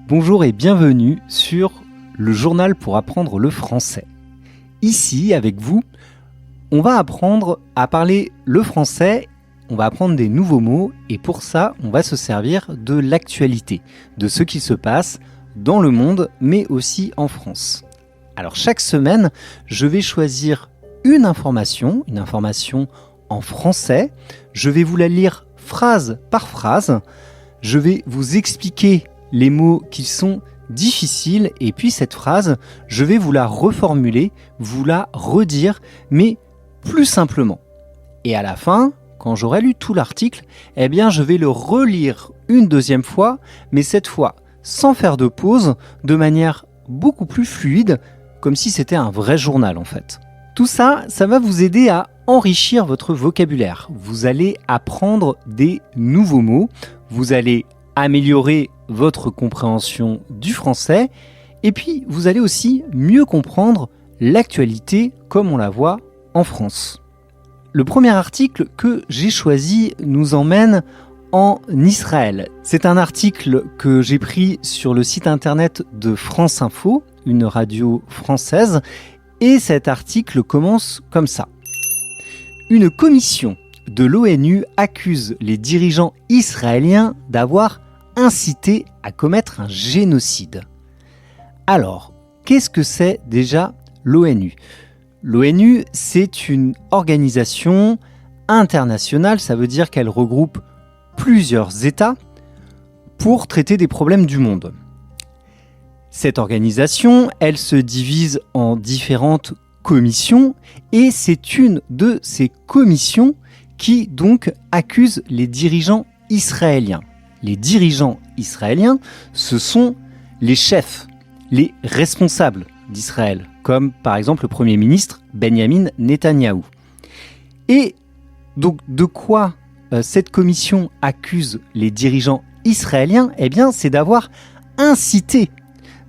Bonjour et bienvenue sur le journal pour apprendre le français. Ici, avec vous, on va apprendre à parler le français, on va apprendre des nouveaux mots et pour ça, on va se servir de l'actualité, de ce qui se passe dans le monde, mais aussi en France. Alors chaque semaine, je vais choisir une information en français. Je vais vous la lire phrase par phrase. Je vais vous expliquer les mots qui sont difficiles et puis cette phrase, je vais vous la reformuler, vous la redire, mais plus simplement. Et à la fin, quand j'aurai lu tout l'article, je vais le relire une deuxième fois, mais cette fois sans faire de pause, de manière beaucoup plus fluide, comme si c'était un vrai journal en fait. Tout ça, ça va vous aider à enrichir votre vocabulaire. Vous allez apprendre des nouveaux mots, vous allez améliorer votre compréhension du français et puis vous allez aussi mieux comprendre l'actualité comme on la voit en France. Le premier article que j'ai choisi nous emmène en Israël. C'est un article que j'ai pris sur le site internet de France Info, une radio française, et cet article commence comme ça. Une commission de l'ONU accuse les dirigeants israéliens d'avoir incité à commettre un génocide. Alors, qu'est-ce que c'est déjà l'ONU ? L'ONU, c'est une organisation internationale, ça veut dire qu'elle regroupe plusieurs États pour traiter des problèmes du monde. Cette organisation, elle se divise en différentes commissions et c'est une de ces commissions qui donc accuse les dirigeants israéliens. Les dirigeants israéliens, ce sont les chefs, les responsables d'Israël, comme par exemple le Premier ministre Benjamin Netanyahou. Et donc de quoi cette commission accuse les dirigeants israéliens ? C'est d'avoir incité,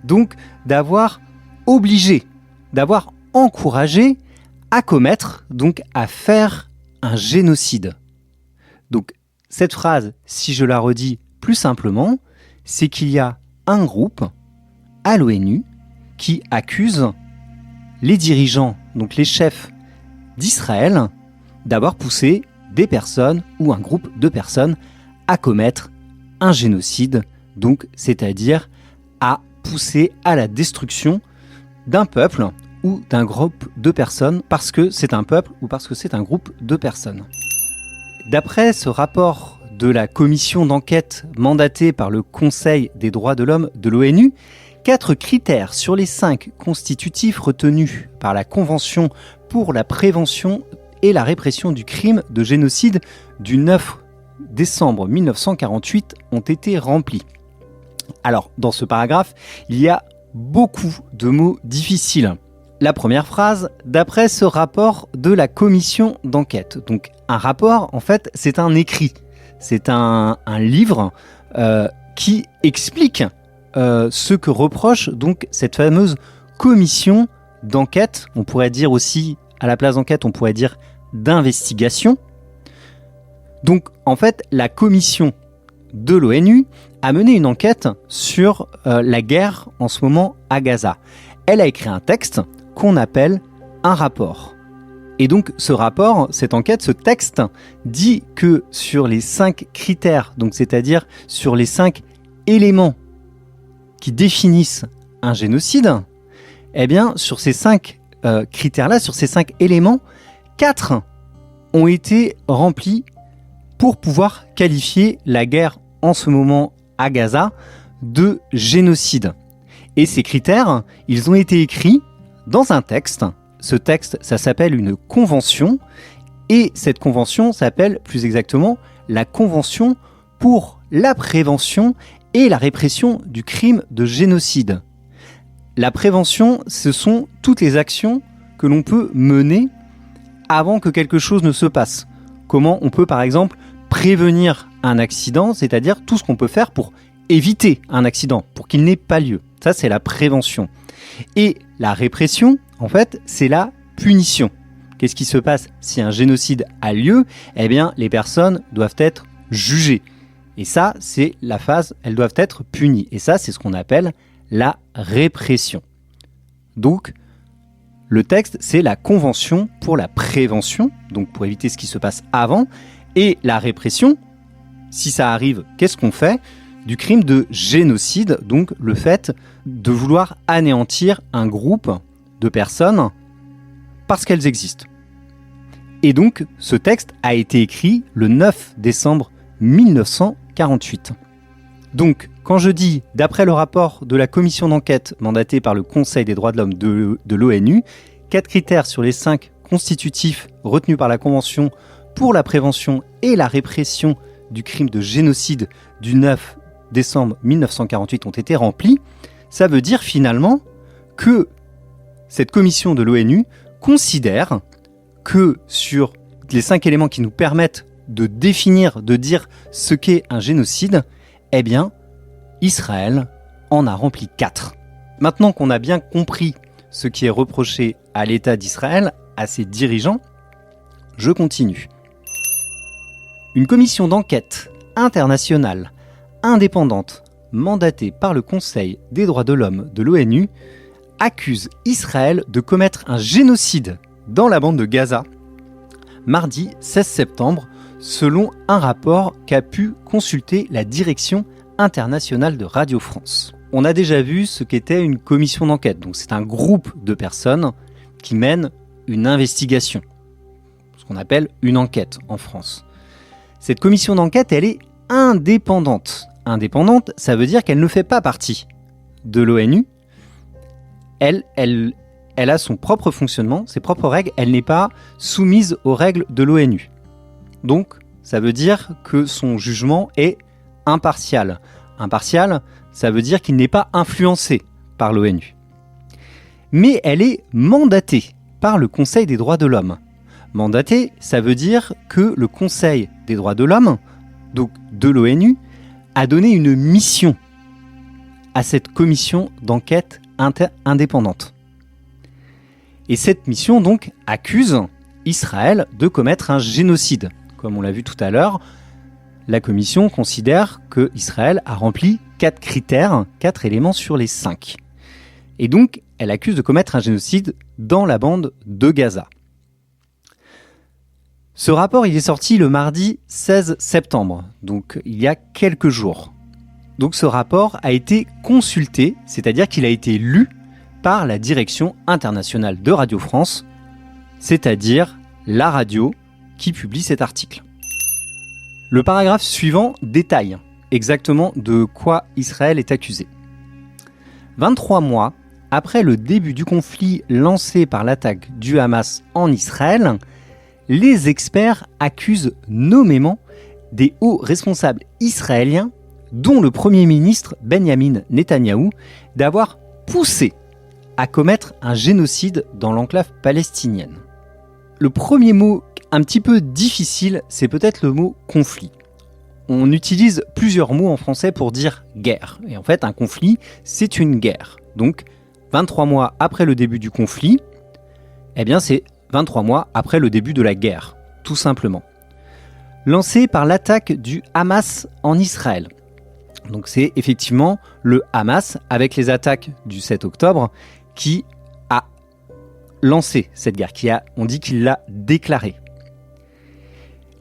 donc d'avoir obligé, d'avoir encouragé à commettre, donc à faire un génocide. Donc cette phrase, si je la redis plus simplement, c'est qu'il y a un groupe à l'ONU qui accuse les dirigeants, donc les chefs d'Israël, d'avoir poussé des personnes ou un groupe de personnes à commettre un génocide, donc c'est-à-dire à pousser à la destruction d'un peuple ou d'un groupe de personnes parce que c'est un peuple ou parce que c'est un groupe de personnes. D'après ce rapport de la commission d'enquête mandatée par le Conseil des droits de l'homme de l'ONU, 4 critères sur les 5 constitutifs retenus par la Convention pour la prévention et la répression du crime de génocide du 9 décembre 1948 ont été remplis. Alors, dans ce paragraphe, il y a beaucoup de mots difficiles. La première phrase, d'après ce rapport de la commission d'enquête. Donc, un rapport, en fait, c'est un écrit. C'est un livre qui explique ce que reproche donc cette fameuse commission d'enquête. On pourrait dire aussi, à la place d'enquête, on pourrait dire d'investigation. Donc, en fait, la commission de l'ONU a mené une enquête sur la guerre en ce moment à Gaza. Elle a écrit un texte qu'on appelle un rapport. Et donc ce rapport, cette enquête, ce texte dit que sur les 5 critères, donc c'est-à-dire sur les 5 éléments qui définissent un génocide, sur ces 5 critères-là, sur ces 5 éléments, 4 ont été remplis pour pouvoir qualifier la guerre en ce moment à Gaza de génocide. Et ces critères, ils ont été écrits dans un texte. Ce texte, ça s'appelle une convention et cette convention s'appelle plus exactement la Convention pour la prévention et la répression du crime de génocide. La prévention, ce sont toutes les actions que l'on peut mener avant que quelque chose ne se passe. Comment on peut par exemple prévenir un accident, c'est-à-dire tout ce qu'on peut faire pour éviter un accident, pour qu'il n'ait pas lieu. Ça, c'est la prévention. Et la répression, en fait, c'est la punition. Qu'est-ce qui se passe si un génocide a lieu ? Les personnes doivent être jugées. Et ça, c'est la phase, elles doivent être punies. Et ça, c'est ce qu'on appelle la répression. Donc, le texte, c'est la Convention pour la prévention, donc pour éviter ce qui se passe avant, et la répression, si ça arrive, qu'est-ce qu'on fait ? Du crime de génocide, donc le fait de vouloir anéantir un groupe de personnes parce qu'elles existent. Et donc, ce texte a été écrit le 9 décembre 1948. Donc, quand je dis, d'après le rapport de la commission d'enquête mandatée par le Conseil des droits de l'homme de l'ONU, 4 critères sur les 5 constitutifs retenus par la Convention pour la prévention et la répression du crime de génocide du 9 décembre 1948 ont été remplis, ça veut dire finalement que cette commission de l'ONU considère que sur les 5 éléments qui nous permettent de définir, de dire ce qu'est un génocide, eh bien, Israël en a rempli 4. Maintenant qu'on a bien compris ce qui est reproché à l'État d'Israël, à ses dirigeants, je continue. Une commission d'enquête internationale indépendante, mandatée par le Conseil des droits de l'homme de l'ONU, accuse Israël de commettre un génocide dans la bande de Gaza, mardi 16 septembre, selon un rapport qu'a pu consulter la Direction internationale de Radio France. On a déjà vu ce qu'était une commission d'enquête, donc c'est un groupe de personnes qui mènent une investigation, ce qu'on appelle une enquête en France. Cette commission d'enquête, elle est indépendante. Indépendante, ça veut dire qu'elle ne fait pas partie de l'ONU. Elle a son propre fonctionnement, ses propres règles, elle n'est pas soumise aux règles de l'ONU. Donc, ça veut dire que son jugement est impartial. Impartial, ça veut dire qu'il n'est pas influencé par l'ONU. Mais elle est mandatée par le Conseil des droits de l'homme. Mandatée, ça veut dire que le Conseil des droits de l'homme, donc de l'ONU, a donné une mission à cette commission d'enquête indépendante. Et cette mission donc accuse Israël de commettre un génocide. Comme on l'a vu tout à l'heure, la commission considère que Israël a rempli 4 critères, 4 éléments sur les 5. Et donc, elle accuse de commettre un génocide dans la bande de Gaza. Ce rapport, il est sorti le mardi 16 septembre, donc il y a quelques jours. Donc ce rapport a été consulté, c'est-à-dire qu'il a été lu par la Direction internationale de Radio France, c'est-à-dire la radio qui publie cet article. Le paragraphe suivant détaille exactement de quoi Israël est accusé. 23 mois après le début du conflit lancé par l'attaque du Hamas en Israël, les experts accusent nommément des hauts responsables israéliens, dont le Premier ministre Benjamin Netanyahou, d'avoir poussé à commettre un génocide dans l'enclave palestinienne. Le premier mot un petit peu difficile, c'est peut-être le mot « conflit ». On utilise plusieurs mots en français pour dire « guerre ». Et en fait, un conflit, c'est une guerre. Donc, 23 mois après le début du conflit, eh bien c'est 23 mois après le début de la guerre, tout simplement. Lancé par l'attaque du Hamas en Israël. Donc c'est effectivement le Hamas, avec les attaques du 7 octobre, qui a lancé cette guerre, on dit qu'il l'a déclarée.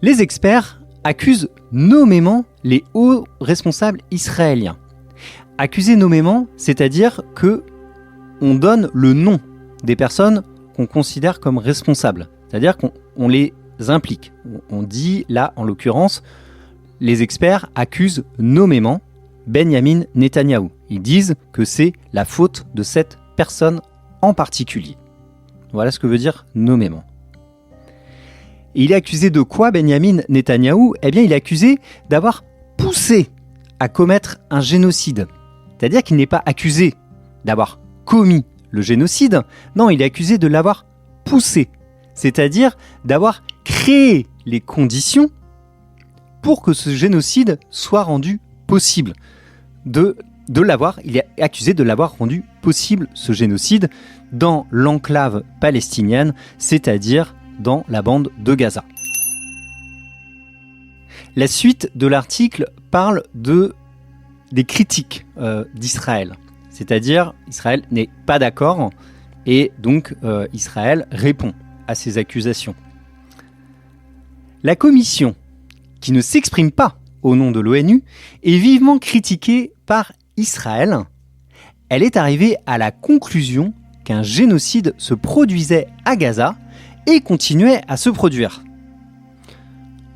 Les experts accusent nommément les hauts responsables israéliens. Accuser nommément, c'est-à-dire que on donne le nom des personnes qu'on considère comme responsables, c'est-à-dire qu'on les implique. On dit là, en l'occurrence, les experts accusent nommément Benjamin Netanyahou. Ils disent que c'est la faute de cette personne en particulier. Voilà ce que veut dire nommément. Et il est accusé de quoi, Benjamin Netanyahou ? Eh bien, il est accusé d'avoir poussé à commettre un génocide. C'est-à-dire qu'il n'est pas accusé d'avoir commis le génocide. Non, il est accusé de l'avoir poussé. C'est-à-dire d'avoir créé les conditions pour que ce génocide soit rendu possible. Il est accusé de l'avoir rendu possible, ce génocide, dans l'enclave palestinienne, c'est-à-dire dans la bande de Gaza. La suite de l'article parle des critiques d'Israël. C'est-à-dire, Israël n'est pas d'accord et donc Israël répond à ces accusations. La commission, qui ne s'exprime pas au nom de l'ONU, est vivement critiquée par Israël. Elle est arrivée à la conclusion qu'un génocide se produisait à Gaza et continuait à se produire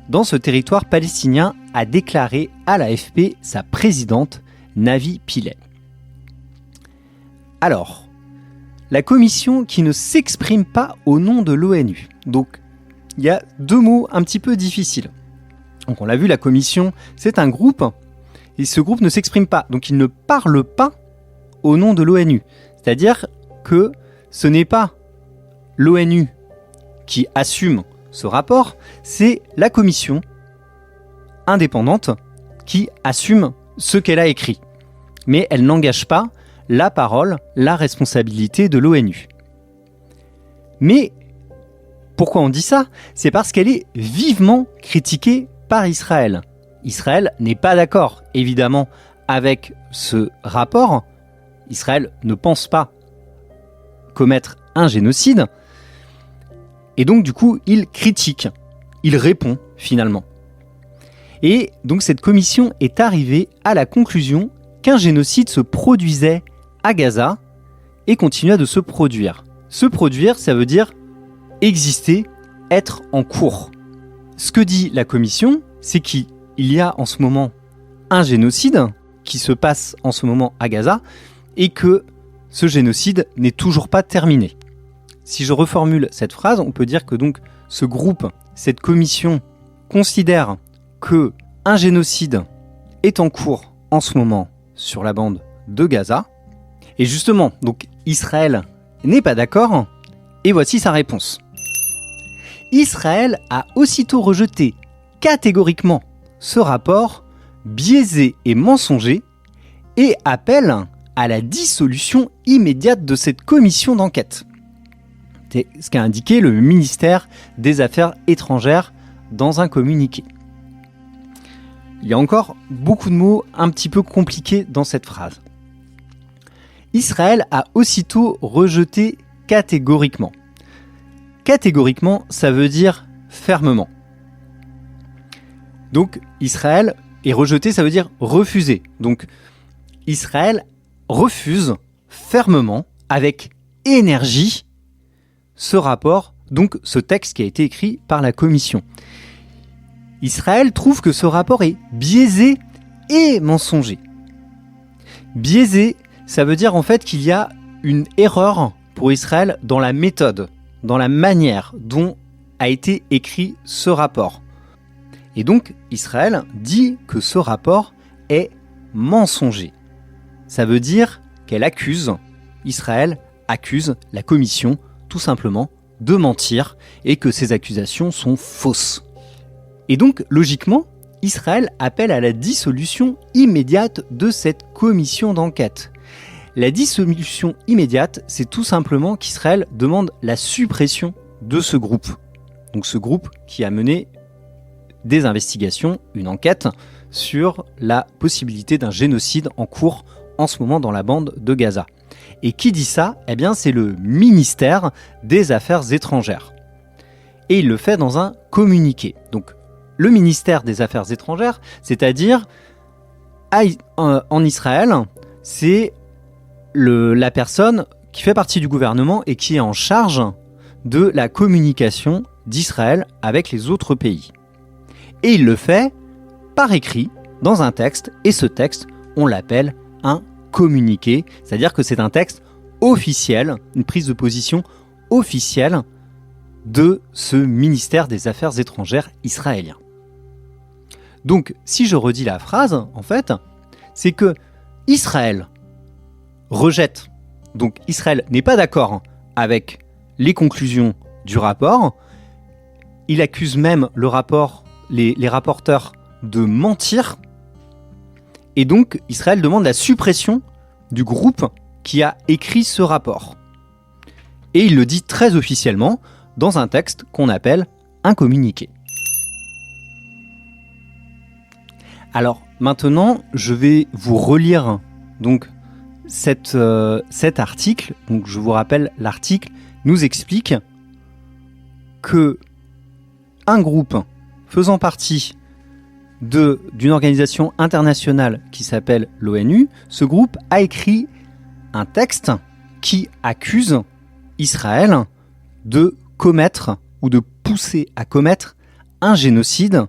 dans ce territoire palestinien, a déclaré à l'AFP sa présidente Navi Pillay. Alors, la commission qui ne s'exprime pas au nom de l'ONU. Donc, il y a deux mots un petit peu difficiles. Donc, on l'a vu, la commission, c'est un groupe, et ce groupe ne s'exprime pas. Donc, il ne parle pas au nom de l'ONU. C'est-à-dire que ce n'est pas l'ONU qui assume ce rapport, c'est la commission indépendante qui assume ce qu'elle a écrit. Mais elle n'engage pas la parole, la responsabilité de l'ONU. Mais pourquoi on dit ça ? C'est parce qu'elle est vivement critiquée par Israël. Israël n'est pas d'accord, évidemment, avec ce rapport. Israël ne pense pas commettre un génocide. Et donc, du coup, il critique, il répond finalement. Et donc, cette commission est arrivée à la conclusion qu'un génocide se produisait à Gaza et continua de se produire. Se produire, ça veut dire exister, être en cours. Ce que dit la commission, c'est qu'il y a en ce moment un génocide qui se passe en ce moment à Gaza et que ce génocide n'est toujours pas terminé. Si je reformule cette phrase, on peut dire que donc ce groupe, cette commission, considère que un génocide est en cours en ce moment sur la bande de Gaza. Et justement, donc Israël n'est pas d'accord. Et voici sa réponse. Israël a aussitôt rejeté catégoriquement ce rapport biaisé et mensonger et appelle à la dissolution immédiate de cette commission d'enquête. C'est ce qu'a indiqué le ministère des Affaires étrangères dans un communiqué. Il y a encore beaucoup de mots un petit peu compliqués dans cette phrase. Israël a aussitôt rejeté catégoriquement. Catégoriquement, ça veut dire fermement. Donc, Israël est rejeté, ça veut dire refuser. Donc, Israël refuse fermement, avec énergie, ce rapport, donc ce texte qui a été écrit par la commission. Israël trouve que ce rapport est biaisé et mensonger. Biaisé, ça veut dire en fait qu'il y a une erreur pour Israël dans la méthode, dans la manière dont a été écrit ce rapport. Et donc Israël dit que ce rapport est mensonger. Ça veut dire qu'elle accuse, Israël accuse la commission tout simplement de mentir et que ces accusations sont fausses. Et donc, logiquement, Israël appelle à la dissolution immédiate de cette commission d'enquête. La dissolution immédiate, c'est tout simplement qu'Israël demande la suppression de ce groupe. Donc ce groupe qui a mené des investigations, une enquête sur la possibilité d'un génocide en cours en ce moment dans la bande de Gaza. Et qui dit ça ? Eh bien, c'est le ministère des Affaires étrangères. Et il le fait dans un communiqué. Donc, le ministère des Affaires étrangères, c'est-à-dire en Israël, c'est la personne qui fait partie du gouvernement et qui est en charge de la communication d'Israël avec les autres pays. Et il le fait par écrit, dans un texte, et ce texte, on l'appelle un communiqué, c'est-à-dire que c'est un texte officiel, une prise de position officielle de ce ministère des Affaires étrangères israélien. Donc, si je redis la phrase, en fait, c'est que Israël rejette, donc Israël n'est pas d'accord avec les conclusions du rapport, il accuse même le rapport, les rapporteurs de mentir, et donc Israël demande la suppression du groupe qui a écrit ce rapport. Et il le dit très officiellement dans un texte qu'on appelle un communiqué. Alors maintenant, je vais vous relire donc cet article. Donc je vous rappelle, l'article nous explique que un groupe faisant partie d'une organisation internationale qui s'appelle l'ONU, ce groupe a écrit un texte qui accuse Israël de commettre ou de pousser à commettre un génocide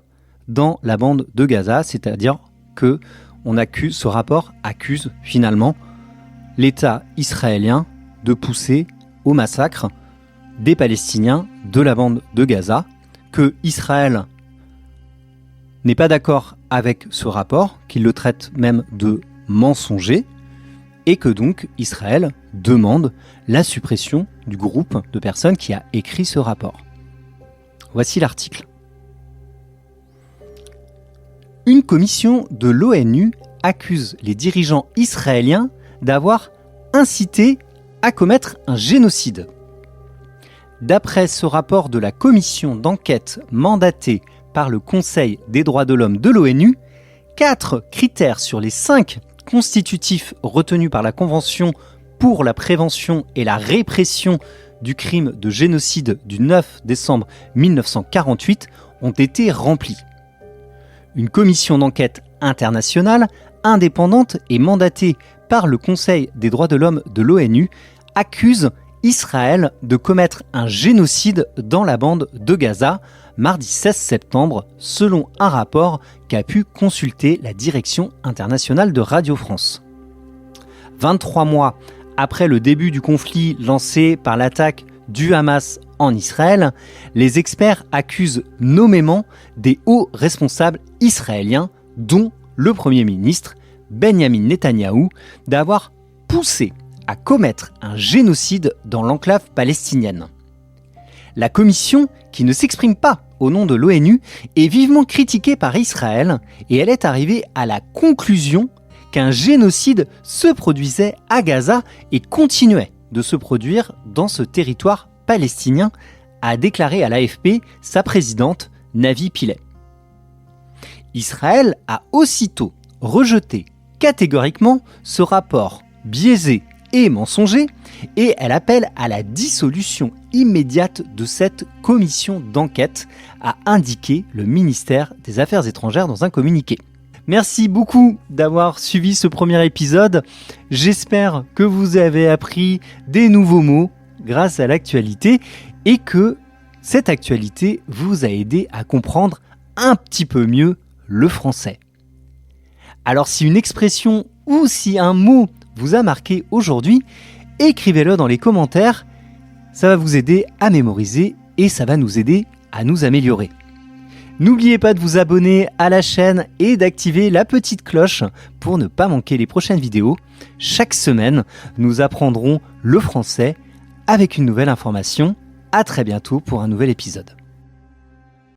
dans la bande de Gaza, c'est-à-dire que ce rapport accuse finalement l'État israélien de pousser au massacre des Palestiniens de la bande de Gaza, que Israël n'est pas d'accord avec ce rapport, qu'il le traite même de mensonger, et que donc Israël demande la suppression du groupe de personnes qui a écrit ce rapport. Voici l'article. Une commission de l'ONU accuse les dirigeants israéliens d'avoir incité à commettre un génocide. D'après ce rapport de la commission d'enquête mandatée par le Conseil des droits de l'homme de l'ONU, 4 critères sur les 5 constitutifs retenus par la Convention pour la prévention et la répression du crime de génocide du 9 décembre 1948 ont été remplis. Une commission d'enquête internationale, indépendante et mandatée par le Conseil des droits de l'homme de l'ONU, accuse Israël de commettre un génocide dans la bande de Gaza, mardi 16 septembre, selon un rapport qu'a pu consulter la Direction internationale de Radio France. 23 mois après le début du conflit lancé par l'attaque du Hamas en Israël, les experts accusent nommément des hauts responsables israéliens, dont le Premier ministre Benyamin Netanyahou, d'avoir poussé à commettre un génocide dans l'enclave palestinienne. La commission, qui ne s'exprime pas au nom de l'ONU, est vivement critiquée par Israël et elle est arrivée à la conclusion qu'un génocide se produisait à Gaza et continuait de se produire dans ce territoire palestinien, a déclaré à l'AFP sa présidente Navi Pillay. Israël a aussitôt rejeté catégoriquement ce rapport biaisé et mensonger, et elle appelle à la dissolution immédiate de cette commission d'enquête, a indiqué le ministère des Affaires étrangères dans un communiqué. Merci beaucoup d'avoir suivi ce premier épisode. J'espère que vous avez appris des nouveaux mots grâce à l'actualité et que cette actualité vous a aidé à comprendre un petit peu mieux le français. Alors si une expression ou si un mot vous a marqué aujourd'hui, écrivez-le dans les commentaires, ça va vous aider à mémoriser et ça va nous aider à nous améliorer. N'oubliez pas de vous abonner à la chaîne et d'activer la petite cloche pour ne pas manquer les prochaines vidéos. Chaque semaine, nous apprendrons le français avec une nouvelle information. À très bientôt pour un nouvel épisode.